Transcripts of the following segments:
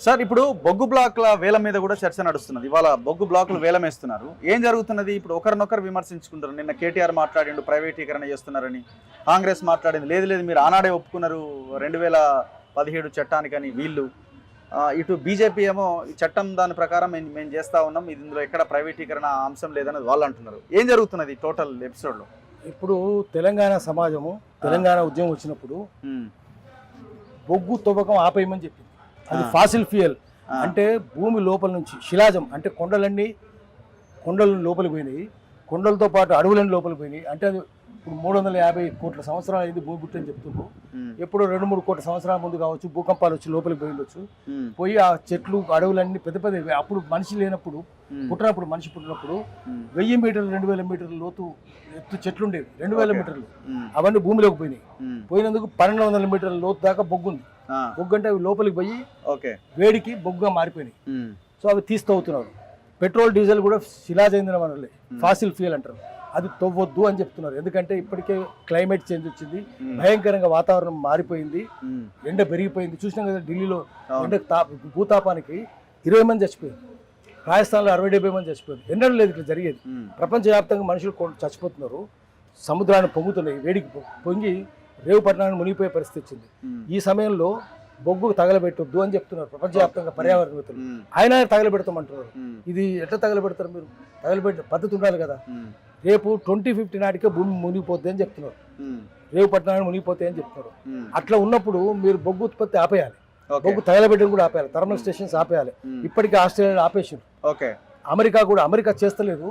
Sir ఇప్పుడు బొగ్గు బ్లాక్ల వేల మీద కూడా చర్చ నడుస్తున్నది. ఇవాళ బొగ్గు బ్లాకులు వేలం వేస్తున్నారు. ఏం జరుగుతున్నది? ఇప్పుడు ఒకరినొకరు విమర్శించుకుంటారు. నిన్న కేటీఆర్ మాట్లాడిండు ప్రైవేటీకరణ చేస్తున్నారని, కాంగ్రెస్ మాట్లాడింది లేదు లేదు మీరు ఆనాడే ఒప్పుకున్నారు 2017 చట్టానికని వీళ్ళు, ఇటు బీజేపీ ఏమో ఈ చట్టం దాని ప్రకారం మేము చేస్తా ఉన్నాం, ఇందులో ఎక్కడ ప్రైవేటీకరణ అంశం లేదని వాళ్ళు అంటున్నారు. ఏం జరుగుతున్నది టోటల్ ఎపిసోడ్లో? ఇప్పుడు తెలంగాణ సమాజము తెలంగాణ ఉద్యమం వచ్చినప్పుడు బొగ్గు తవ్వకం ఆపేయమని చెప్పింది. అది ఫాసిల్ ఫ్యూయల్ అంటే భూమి లోపల నుంచి శిలాజం అంటే కొండలు లోపలికి పోయినాయి, కొండలతో పాటు అడవులని లోపలికి పోయినాయి. అంటే అది ఇప్పుడు 350 కోట్ల సంవత్సరాలు అయింది భూమి పుట్టని చెప్తున్నారు. ఎప్పుడో 2-3 కోట్ల సంవత్సరాల ముందు కావచ్చు భూకంపాలు వచ్చి లోపలికి పోయిండొచ్చు. పోయి ఆ చెట్లు అడవులన్నీ పెద్ద పెద్ద అప్పుడు మనిషి లేనప్పుడు మనిషి పుట్టినప్పుడు 1000 మీటర్లు 2000 మీటర్ల లోతు ఎత్తు చెట్లు ఉండేవి. 2000 మీటర్లు అవన్నీ భూమిలోకి పోయినాయి. పోయినందుకు 1200 మీటర్ల లోతు దాకా బొగ్గు ఉంది. బొగ్గు అంటే అవి లోపలికి పోయి వేడికి బొగ్గుగా మారిపోయినాయి. సో అవి తీస్తవుతున్నారు. పెట్రోల్ డీజిల్ కూడా శిలాజ వనరులే, ఫాసిల్ ఫ్యూయల్ అంటారు. అది తవ్వొద్దు అని చెప్తున్నారు. ఎందుకంటే ఇప్పటికే క్లైమేట్ చేంజ్ వచ్చింది, భయంకరంగా వాతావరణం మారిపోయింది, ఎండ పెరిగిపోయింది. చూసినాం కదా ఢిల్లీలో ఎండ భూతాపానికి 20 మంది చచ్చిపోయారు, రాజస్థాన్లో 60-70 మంది చచ్చిపోయారు. ఎన్నడూ లేదు ఇట్లా జరిగేది. ప్రపంచవ్యాప్తంగా మనుషులు చచ్చిపోతున్నారు, సముద్రాన్ని పొంగుతున్నాయి, వేడికి పొంగి రేవుపట్నాన్ని మునిగిపోయే పరిస్థితి వచ్చింది. ఈ సమయంలో బొగ్గు తగలబెట్టొద్దు అని చెప్తున్నారు ప్రపంచవ్యాప్తంగా పర్యావరణవేత్తలు. ఆయన తగలబెడతామంటున్నారు. ఇది ఎట్లా తగలబెడతారు? మీరు తగలబెట్టే పద్ధతి ఉండాలి కదా. రేపు 2050 నాటికే భూమి మునిగిపోద్ది అని చెప్తున్నారు, రేవుపట్నాన్ని మునిగిపోతాయి అని చెప్తున్నారు. అట్లా ఉన్నప్పుడు మీరు బొగ్గు ఉత్పత్తి ఆపేయాలి, బొగ్గు తగలబెట్టడం కూడా ఆపేయాలి, థర్మల్ స్టేషన్స్ ఆపేయాలి. ఇప్పటికీ ఆస్ట్రేలియాలో ఆపేసారు, అమెరికా చేస్తలేదు,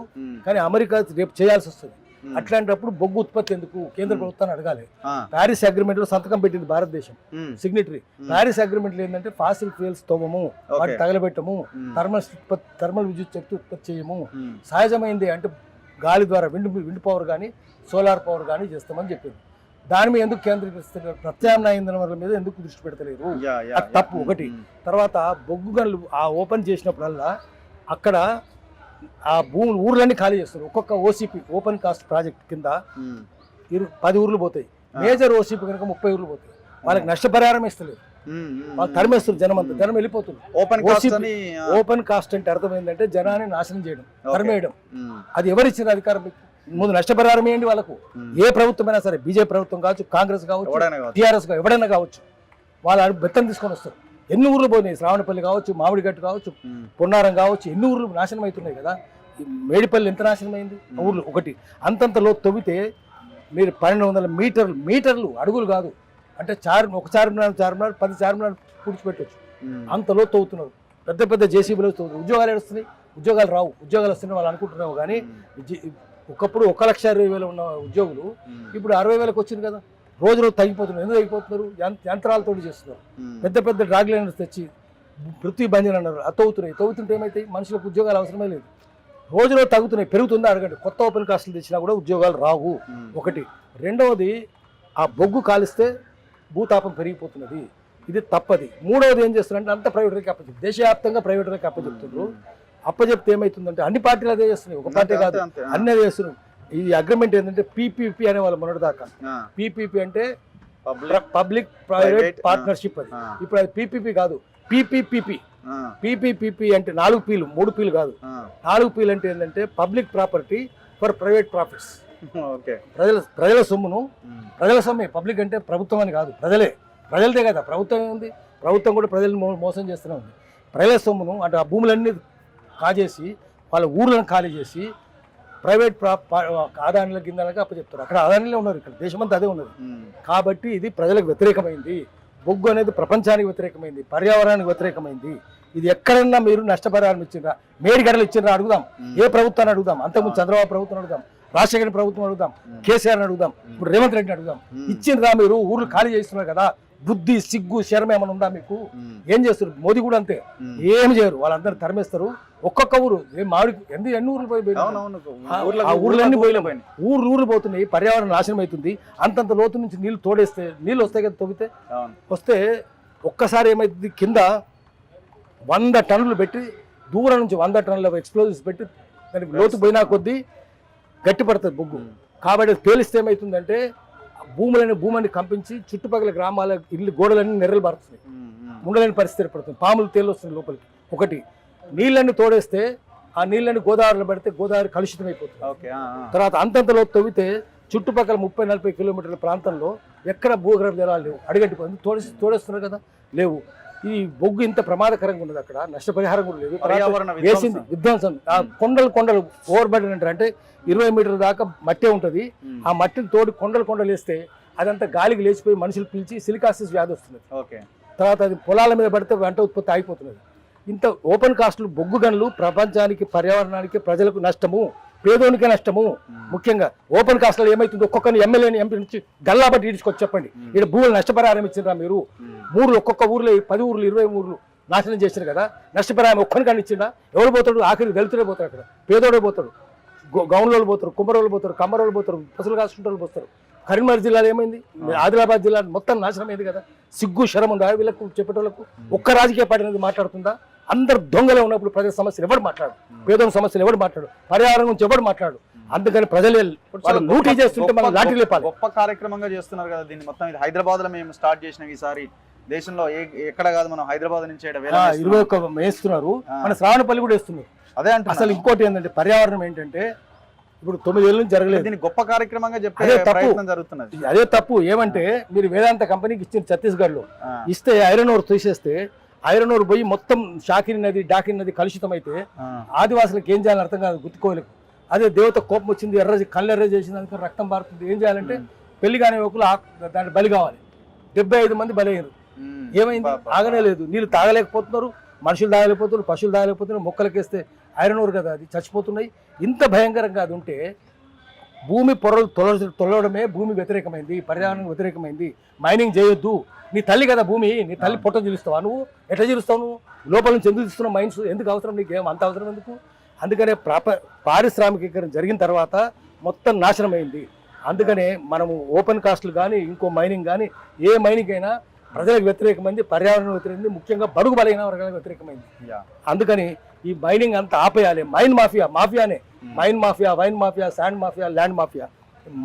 కానీ అమెరికా రేపు చేయాల్సి వస్తుంది. అట్లాంటప్పుడు బొగ్గు ఉత్పత్తి ఎందుకు కేంద్ర ప్రభుత్వాన్ని అడగాలి. ప్యారిస్ అగ్రిమెంట్ లో సంతకం పెట్టింది భారతదేశం, సిగ్నేటరీ. ప్యారిస్ అగ్రిమెంట్ లో ఏంటంటే ఫాసిల్ ఫ్యూయల్స్ తవ్వము, వాటిని తగలబెట్టము, థర్మల్ విద్యుత్ శక్తి ఉత్పత్తి చేయము, సహజమైంది అంటే గాలి ద్వారా విండ్ పవర్ కానీ సోలార్ పవర్ కానీ చేస్తామని చెప్పింది. దాని మీద ఎందుకు కేంద్రీకరిస్తారు? ప్రత్యామ్నాయ ఇంధనాల మీద ఎందుకు దృష్టి పెడతలేరు? అది తప్పు ఒకటి. తర్వాత బొగ్గు గనులు ఓపెన్ చేసినప్పుడల్లా అక్కడ ఆ భూములు ఊర్లన్నీ ఖాళీ చేస్తారు. ఒక్కొక్క ఓసీపీ ఓపెన్ కాస్ట్ ప్రాజెక్ట్ కింద 10 ఊర్లు పోతాయి. మేజర్ ఓసీపీ కనుక 30 ఊర్లు పోతాయి. వాళ్ళకి నష్టపరిహారం ఇస్తలేదు, వాళ్ళు తరిమేస్తారు. జనం వెళ్ళిపోతుంది. ఓపెన్ కాస్ట్ అంటే అర్థం ఏంటంటే జనాన్ని నాశనం చేయడం, తరిమేయడం. అది ఎవరిచ్చిన అధికారం? ముందు నష్టపరిహారం ఏంటి వాళ్ళకు? ఏ ప్రభుత్వమైనా సరే, బీజేపీ ప్రభుత్వం కావచ్చు, కాంగ్రెస్ కావచ్చు, టీఆర్ఎస్ ఎవడైనా కావచ్చు, వాళ్ళు బెత్తం తీసుకొని వస్తారు. ఎన్ని ఊర్లు పోయినాయి? శ్రావణపల్లి కావచ్చు, మామిడిగట్టు కావచ్చు, పొన్నారం కావచ్చు, ఎన్ని ఊర్లు నాశనం అవుతున్నాయి కదా. మేడిపల్లి ఎంత నాశనం అయింది ఊర్లు. ఒకటి అంతంతలో తవ్వితే మీరు 1200 మీటర్లు అడుగులు కాదు అంటే ఒక చార్మినార్ 10 చార్మినార్ పూడ్చిపెట్టవచ్చు. అంతలో తవ్వుతున్నారు. పెద్ద పెద్ద జేసీబీలో తవ్వుతున్నారు. ఉద్యోగాలు వస్తున్నాయి? ఉద్యోగాలు రావు. ఉద్యోగాలు వస్తున్నాయి వాళ్ళు అనుకుంటున్నావు, కానీ ఒకప్పుడు 1,20,000 ఉన్న ఉద్యోగులు ఇప్పుడు 60,000కి వచ్చింది కదా. రోజు తగ్గిపోతున్నారు. ఎందుకు తగ్గిపోతున్నారు? యంత్రాలతో చేస్తున్నారు. పెద్ద పెద్ద డ్రాగ్ లైనర్స్ తెచ్చి పృథ్వీ బంజన్ అన్నారు, అది తవ్వుతుంటే ఏమైతాయి? మనుషులకు ఉద్యోగాలు అవసరమే లేదు. రోజులో తగ్గుతున్నాయి. పెరుగుతుందా అడగండి. కొత్త ఓపెన్ కాస్టులు తెచ్చినా కూడా ఉద్యోగాలు రావు. ఒకటి. రెండవది, ఆ బొగ్గు కాలిస్తే భూతాపం పెరిగిపోతున్నది, ఇది తప్పది. మూడవది ఏం చేస్తున్నారంటే అంత ప్రైవేట్ రేఖ అప్పచెప్తారు, దేశవ్యాప్తంగా ప్రైవేట్ రేఖ అప్పచెప్తున్నారు. అప్పచెప్తే ఏమవుతుందంటే అన్ని పార్టీలు అదే చేస్తున్నాయి, ఒక పార్టీ కాదు, అన్నీ అదే చేస్తున్నాయి. ఈ అగ్రిమెంట్ ఏంటంటే పీపీపీ అనే వాళ్ళు మొన్నటిదాకా. పీపీపీ అంటే పబ్లిక్ ప్రైవేట్ పార్ట్నర్షిప్. అది ఇప్పుడు అది పీపీపీ కాదు, పీపీపీపీ. పీపీపీ అంటే 4 పీలు, 3 పీలు కాదు. 4 పీలు అంటే ఏంటంటే public property for private profits. ప్రజల సొమ్మే. పబ్లిక్ అంటే ప్రభుత్వం అని కాదు, ప్రజలదే కదా. ప్రభుత్వం ఏముంది? ప్రభుత్వం కూడా ప్రజలను మోసం చేస్తూనే ఉంది. ప్రజల సొమ్మును అంటే ఆ భూములన్నీ కాజేసి వాళ్ళ ఊర్లను ఖాళీ చేసి ప్రైవేట్ ఆదాయాల కిందనగా అప్పచెప్తారు. అక్కడ ఆదాయాలే ఉన్నారు, ఇక్కడ దేశమంతా అదే ఉన్నది. కాబట్టి ఇది ప్రజలకు వ్యతిరేకమైంది. బొగ్గు అనేది ప్రపంచానికి వ్యతిరేకమైంది, పర్యావరణానికి వ్యతిరేకమైంది. ఇది ఎక్కడన్నా మీరు నష్టపరిహారం ఇచ్చిండ్రా, మేడిగడలు ఇచ్చిండ్రా అడుగుదాం. ఏ ప్రభుత్వాన్ని అడుగుదాం? అంతకుముందు చంద్రబాబు ప్రభుత్వం అడుగుదాం, రాజశేఖర ప్రభుత్వం అడుగుదాం, కేసీఆర్ని అడుగుదాం, ఇప్పుడు రేవంత్ రెడ్డిని అడుగుదాం. ఇచ్చిండ్రా? మీరు ఊర్లు ఖాళీ చేస్తున్నారు కదా. బుద్ధి, సిగ్గు, శరం ఏమైనా ఉందా మీకు? ఏం చేస్తారు? మోదీ కూడా అంతే, ఏమి చేయరు. వాళ్ళందరూ తరిమేస్తారు. ఒక్కొక్క ఊరు మామిడి ఎన్ని ఊర్లు ఊర్లన్నీ పోయినాయి. ఊర్లు పోతున్నాయి. పర్యావరణం నాశనం అవుతుంది. అంతంత లోతు నుంచి నీళ్ళు వస్తాయి కదా. తవ్వితే వస్తే ఒక్కసారి ఏమైతుంది? కింద 100 టన్నులు పెట్టి దూరం నుంచి 100 టన్నుల ఎక్స్ప్లోజివ్స్ పెట్టి దానికి లోతు పోయినా కొద్దీ గట్టి పడుతుంది బొగ్గు. కాబట్టి పేలిస్తే ఏమవుతుందంటే భూమిని కంపించి చుట్టుపక్కల గ్రామాల ఇల్లు గోడలన్నీ నెర్రలు పడుతున్నాయి. ఉండలేని పరిస్థితి ఏర్పడుతుంది. పాములు తేళ్ళు వస్తుంది లోపలికి. ఒకటి, నీళ్ళని తోడేస్తే ఆ నీళ్ళని గోదావరిలో పెడితే గోదావరి కలుషితం అయిపోతుంది. ఓకే. తర్వాత అంతంతలో తవ్వితే చుట్టుపక్కల 30-40 కిలోమీటర్ల ప్రాంతంలో ఎక్కడ భూగర్భ జలాలు లేవు, అడిగట్టిపోయింది. తోడేస్తున్నారు కదా, లేవు. ఈ బొగ్గు ఇంత ప్రమాదకరంగా ఉన్నది, అక్కడ నష్టపరిహారం కూడా లేదు. పర్యావరణ వేసింది విధ్వంసం. ఆ కొండలు ఓవర్ బర్డెన్ అంటారు, అంటే 20 మీటర్ల దాకా మట్టే ఉంటుంది. ఆ మట్టిని తోడి కొండలు వేస్తే అదంతా గాలికి లేచిపోయి మనుషులు పీల్చి సిలికాసిస్ వ్యాధి వస్తుంది. ఓకే. తర్వాత అది పొలాల మీద పడితే వంట ఉత్పత్తి ఆగిపోతున్నది. ఇంత ఓపెన్ కాస్ట్లు బొగ్గు గనులు ప్రపంచానికి, పర్యావరణానికి, ప్రజలకు నష్టము, పేదోనికే నష్టము. ముఖ్యంగా ఓపెన్ కాస్ట్లో ఏమైతుందో ఒక్కొక్కరిని ఎమ్మెల్యేని ఎంపీ నుంచి గల్లాబట్టి ఈడ్చుకొచ్చి చెప్పండి. ఇక్కడ భూములు నష్టపరిహారం ఇచ్చిండ్రా మీరు? ఒక్కొక్క ఊర్లో 10 ఊర్లు 20 ఊర్లు నాశనం చేశారు కదా, నష్టపరిహారం ఒక్కని కానీ ఇచ్చిండా? ఎవరు పోతాడు? ఆఖరికి దళితుడే పోతాడు, అక్కడ పేదోడే పోతాడు, గౌన్లోళ్ళు పోతారు, కుమ్మరోళ్ళు పోతారు, కమ్మరోళ్ళు పోతారు, పసులు కాసుకుంటూ పోతారు. కరీంనగర్ జిల్లాలో ఏమైంది? ఆదిలాబాద్ జిల్లా మొత్తం నాశనం అయింది కదా. సిగ్గు శరం ఉందా వీళ్ళకు చెప్పేటోళ్ళకు? ఒక్క రాజకీయ పార్టీ అనేది మాట్లాడుతుందా? అందరు దొంగలే ఉన్నప్పుడు ప్రజల సమస్యలు ఎవరు మాట్లాడు, పేదోని సమస్యలు ఎవరు మాట్లాడు, పర్యావరణం గురించి ఎవరు మాట్లాడు. అందుకని ప్రజలే లూటీ చేస్తుంటే మనం లాఠీ లేపాలి. గొప్ప కార్యక్రమంగా చేస్తున్నారు కదా దీన్ని. మొత్తం ఇది హైదరాబాద్ లో మేము స్టార్ట్ చేసినాం ఈసారి. దేశంలో ఎక్కడ కాదు, మనం హైదరాబాద్ నుంచి 21 వేస్తున్నారు. మన శ్రావణపల్లి కూడా వేస్తున్నారు. అదే అంటే అసలు ఇంకోటి ఏంటంటే పర్యావరణం ఏంటంటే ఇప్పుడు 9 ఏళ్ళ నుంచి జరగలేదు. దీన్ని గొప్ప కార్యక్రమంగా చెప్పే ప్రయత్నం జరుగుతున్నది. అదే తప్పు. ఏమంటే మీరు వేదాంత కంపెనీకి ఇచ్చిన ఛత్తీస్గఢ్ లో ఇస్తే ఐరన్ ఓర్ తీసేస్తే ఐరన్ ఓర్ పోయి మొత్తం షాకిరి నది, డాకిరి నది కలుషితం అయితే ఆదివాసులకు ఏం చేయాలని అర్థం కాదు, గుర్తుకోలేకు. అదే దేవత కోపం వచ్చింది, కళ్ళెర్ర చేసింది, రక్తం పారుతుంది. ఏం చేయాలంటే పెళ్లి కాని యువకులు దాన్ని బలి కావాలి. 75 మంది బలి అయ్యారు. ఏమైంది? ఆగనే లేదు. నీళ్ళు తాగలేకపోతున్నారు, మనుషులు తాగలేకపోతున్నారు, పశువులు తాగలేకపోతున్నారు. మొక్కలకేస్తే ఐరన్ ఓర్ కదా, అది చచ్చిపోతున్నాయి. ఇంత భయంకరంగా అది ఉంటే భూమి పొరలు తొలగడమే భూమి వ్యతిరేకమైంది, పర్యావరణం వ్యతిరేకమైంది. మైనింగ్ చేయొద్దు. నీ తల్లి కదా భూమి, నీ తల్లి పొట్ట జీలుస్తావా నువ్వు? ఎట్లా జీలుస్తావు నువ్వు? లోపల నుంచి ఎందుకు తీస్తున్నావు మైన్స్? ఎందుకు అవసరం నీకు? అంత అవసరం ఎందుకు? అందుకనే పారిశ్రామికీకరణ జరిగిన తర్వాత మొత్తం నాశనం అయింది. అందుకనే మనము ఓపెన్ కాస్ట్లు కానీ ఇంకో మైనింగ్ కానీ ఏ మైనింగ్ అయినా ప్రజలకు వ్యతిరేకమైంది, పర్యావరణం వ్యతిరేకమైంది, ముఖ్యంగా బడుగు బలైన వర్గాలకు వ్యతిరేకమైంది. అందుకని ఈ మైనింగ్ అంతా ఆపేయాలి. మైన్ మాఫియానే mine mafia, wine mafia, sand mafia, land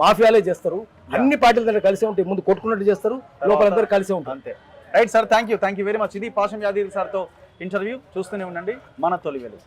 మాఫియాలే చేస్తారు. అన్ని పార్టీల దగ్గర కలిసే ఉంటాయి. ముందు కొట్టుకున్నట్టు చేస్తారు, లోపలందరూ కలిసే ఉంటారు. అంతే. Right sir, thank you very much. ఇది పాషం యాదగిరి సార్తో ఇంటర్వ్యూ. చూస్తూనే ఉండండి మన తొలి వెలుగు.